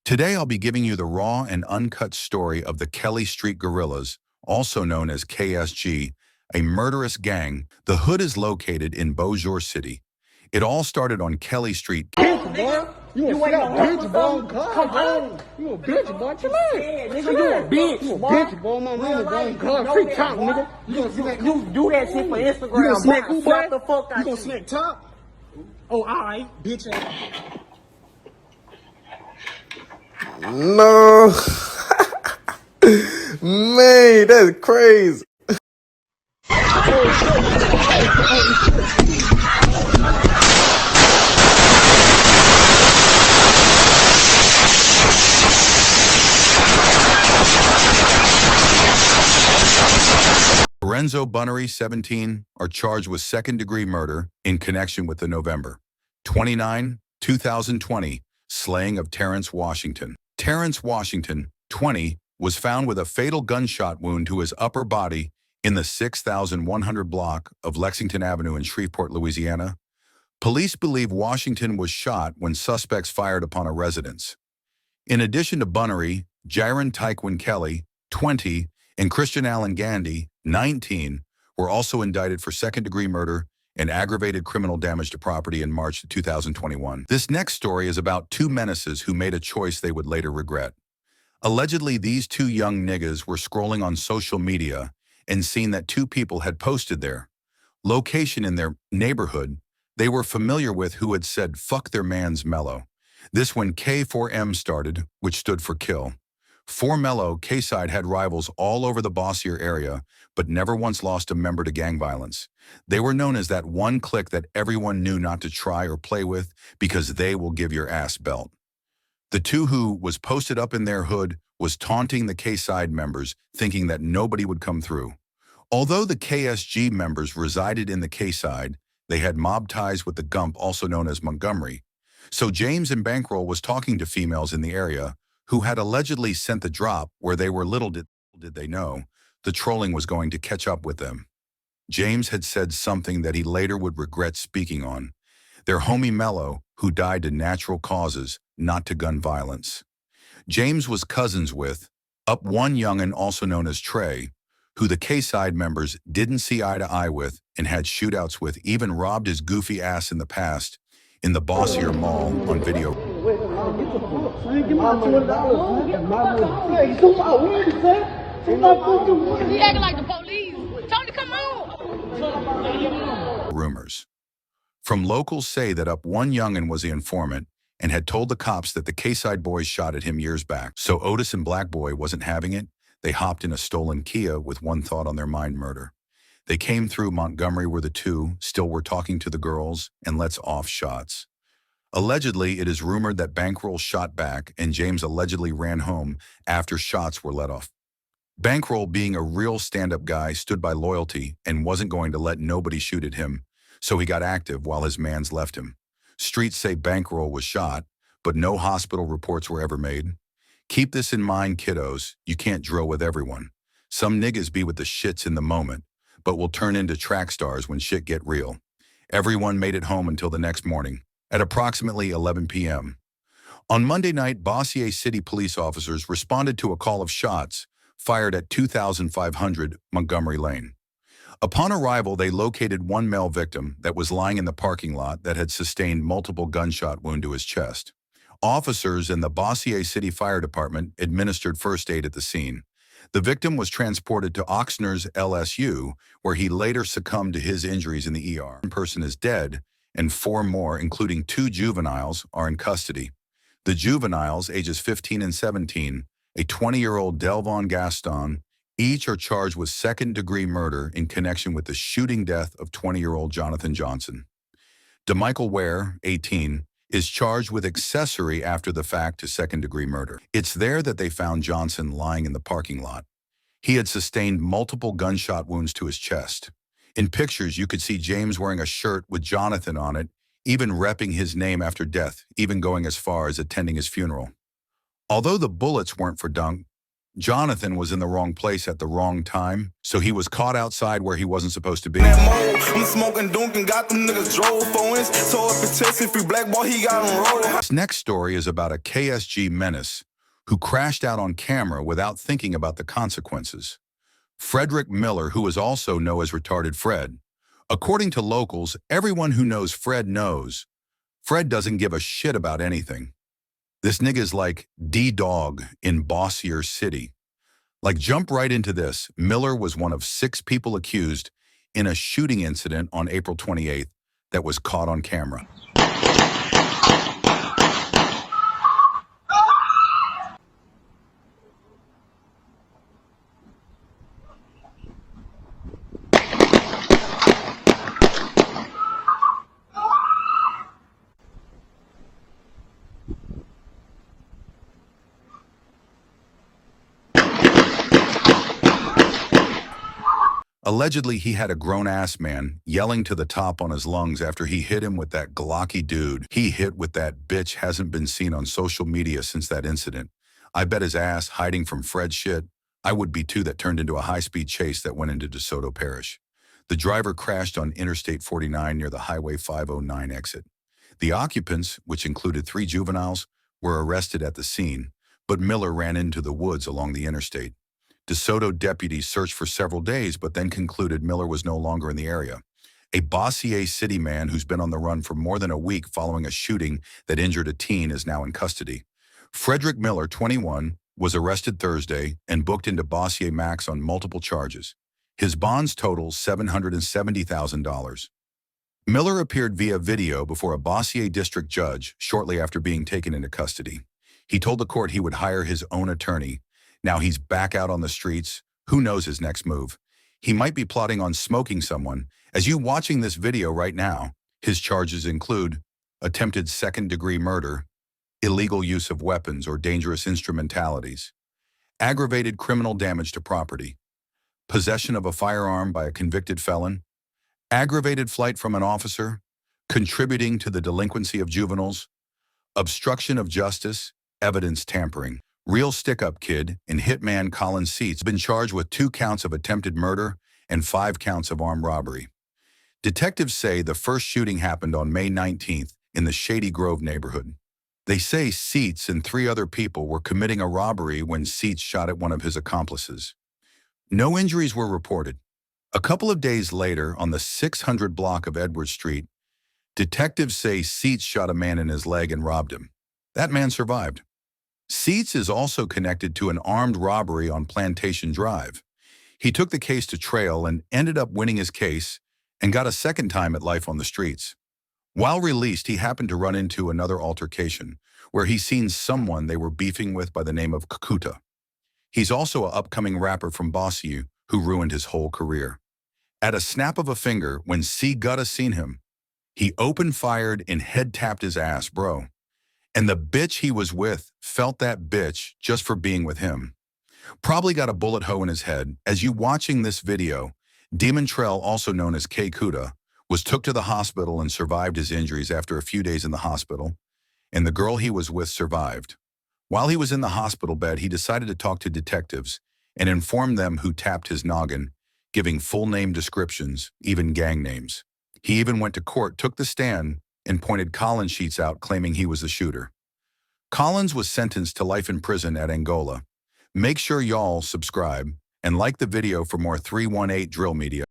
Today I'll be giving you the raw and uncut story of the Kelly Street Guerrillas, also known as KSG, a murderous gang. The hood is located in Bossier City. It all started on Kelly Street. Bitch, boy. You ain't no bitch, boy. Come on. You a bitch, boy. Chill out. Nigga, you a bitch. You a bitch, boy. My mama, boy. God, free top, nigga. You do that shit for Instagram. You gonna smack who, boy? The fuck out you gonna smack top? Oh, alright, bitch. No. Man, that's crazy. Lorenzo Bunnery, 17, are charged with second-degree murder in connection with the November 29, 2020 slaying of Terrence Washington. Terrence Washington, 20, was found with a fatal gunshot wound to his upper body in the 6100 block of Lexington Avenue in Shreveport, Louisiana. Police believe Washington was shot when suspects fired upon a residence. In addition to Bunnery, Jaron Tyquin Kelly, 20, and Christian Allen Gandy, 19, were also indicted for second-degree murder and aggravated criminal damage to property in March 2021. This next story is about two menaces who made a choice they would later regret. Allegedly, these two young niggas were scrolling on social media and seen that two people had posted their location in their neighborhood they were familiar with who had said, "Fuck their man's Mellow." This when K4M started, which stood for kill. For Mellow, K-Side had rivals all over the Bossier area, but never once lost a member to gang violence. They were known as that one clique that everyone knew not to try or play with because they will give your ass belt. The two who was posted up in their hood was taunting the K-Side members, thinking that nobody would come through. Although the KSG members resided in the K-Side, they had mob ties with the Gump, also known as Montgomery. So James and Bankroll was talking to females in the area who had allegedly sent the drop where they were little did they know the trolling was going to catch up with them. James had said something that he later would regret speaking on. Their homie Mello, who died to natural causes, not to gun violence. James was cousins with Up One Youngan, also known as Trey, who the K-Side members didn't see eye to eye with and had shootouts with, even robbed his goofy ass in the past in the Bossier Mall on video. Give me $200. Hey, come on, where is that? He acting like the police. Tony, come on. Rumors from locals say that Up One Youngan was the informant and had told the cops that the K-Side boys shot at him years back. So Otis and Black Boy wasn't having it. They hopped in a stolen Kia with one thought on their mind: murder. They came through Montgomery where the two still were talking to the girls and lets off shots. Allegedly, it is rumored that Bankroll shot back and James allegedly ran home after shots were let off. Bankroll, being a real stand-up guy, stood by loyalty and wasn't going to let nobody shoot at him, so he got active while his mans left him. Streets say Bankroll was shot, but no hospital reports were ever made. Keep this in mind, kiddos. You can't drill with everyone. Some niggas be with the shits in the moment, but will turn into track stars when shit get real. Everyone made it home until the next morning, at approximately 11 p.m. On Monday night, Bossier City police officers responded to a call of shots fired at 2500 Montgomery Lane. Upon arrival, they located one male victim that was lying in the parking lot that had sustained multiple gunshot wounds to his chest. Officers in the Bossier City Fire Department administered first aid at the scene. The victim was transported to Oxnard's LSU, where he later succumbed to his injuries in the ER. One person is dead, and 4 more, including 2 juveniles, are in custody. The juveniles, ages 15 and 17, a 20-year-old Delvon Gaston, each are charged with second-degree murder in connection with the shooting death of 20-year-old Jonathan Johnson. DeMichael Ware, 18, is charged with accessory after the fact to second-degree murder. It's there that they found Johnson lying in the parking lot. He had sustained multiple gunshot wounds to his chest. In pictures, you could see James wearing a shirt with Jonathan on it, even repping his name after death, even going as far as attending his funeral. Although the bullets weren't for Dunk, Jonathan was in the wrong place at the wrong time, so he was caught outside where he wasn't supposed to be. I'm smoking Dunkin', got them niggas drove phones. So if it's test, if you black boy, he got him roll. This next story is about a KSG menace who crashed out on camera without thinking about the consequences. Fredrick Miller, who is also known as Retarded Fred. According to locals, everyone who knows Fred knows Fred doesn't give a shit about anything. This nigga's like D-Dog in Bossier City. Like, jump right into this. Miller was one of 6 people accused in a shooting incident on April 28th that was caught on camera. Allegedly, he had a grown-ass man yelling to the top on his lungs after he hit him with that Glocky dude he hit with that bitch hasn't been seen on social media since that incident. I bet his ass hiding from Fred's shit. I would be too. That turned into a high-speed chase that went into DeSoto Parish. The driver crashed on Interstate 49 near the Highway 509 exit. The occupants, which included 3 juveniles, were arrested at the scene, but Miller ran into the woods along the interstate. DeSoto deputies searched for several days, but then concluded Miller was no longer in the area. A Bossier City man who's been on the run for more than a week following a shooting that injured a teen is now in custody. Fredrick Miller, 21, was arrested Thursday and booked into Bossier Max on multiple charges. His bonds total $770,000. Miller appeared via video before a Bossier district judge shortly after being taken into custody. He told the court he would hire his own attorney. Now he's back out on the streets. Who knows his next move? He might be plotting on smoking someone. As you watching this video right now, his charges include attempted second-degree murder, illegal use of weapons or dangerous instrumentalities, aggravated criminal damage to property, possession of a firearm by a convicted felon, aggravated flight from an officer, contributing to the delinquency of juveniles, obstruction of justice, evidence tampering. Real stick-up kid and hitman Colin Seats been charged with 2 counts of attempted murder and 5 counts of armed robbery. Detectives say the first shooting happened on May 19th in the Shady Grove neighborhood. They say Seats and 3 other people were committing a robbery when Seats shot at one of his accomplices. No injuries were reported. A couple of days later, on the 600 block of Edward Street, detectives say Seats shot a man in his leg and robbed him. That man survived. Seats is also connected to an armed robbery on Plantation Drive. He took the case to trial and ended up winning his case and got a second time at life on the streets. While released, he happened to run into another altercation where he seen someone they were beefing with by the name of Kakuta. He's also an upcoming rapper from Bossier who ruined his whole career. At a snap of a finger, when C. Gutta seen him, he open-fired and head-tapped his ass, bro. And the bitch he was with felt that bitch just for being with him. Probably got a bullet hole in his head. As you watching this video, Demon Trell, also known as K. Kuda, was took to the hospital and survived his injuries after a few days in the hospital, and the girl he was with survived. While he was in the hospital bed, he decided to talk to detectives and inform them who tapped his noggin, giving full name descriptions, even gang names. He even went to court, took the stand, and pointed Collins sheets out, claiming he was the shooter. Collins was sentenced to life in prison at Angola. Make sure y'all subscribe and like the video for more 318 Drill Media.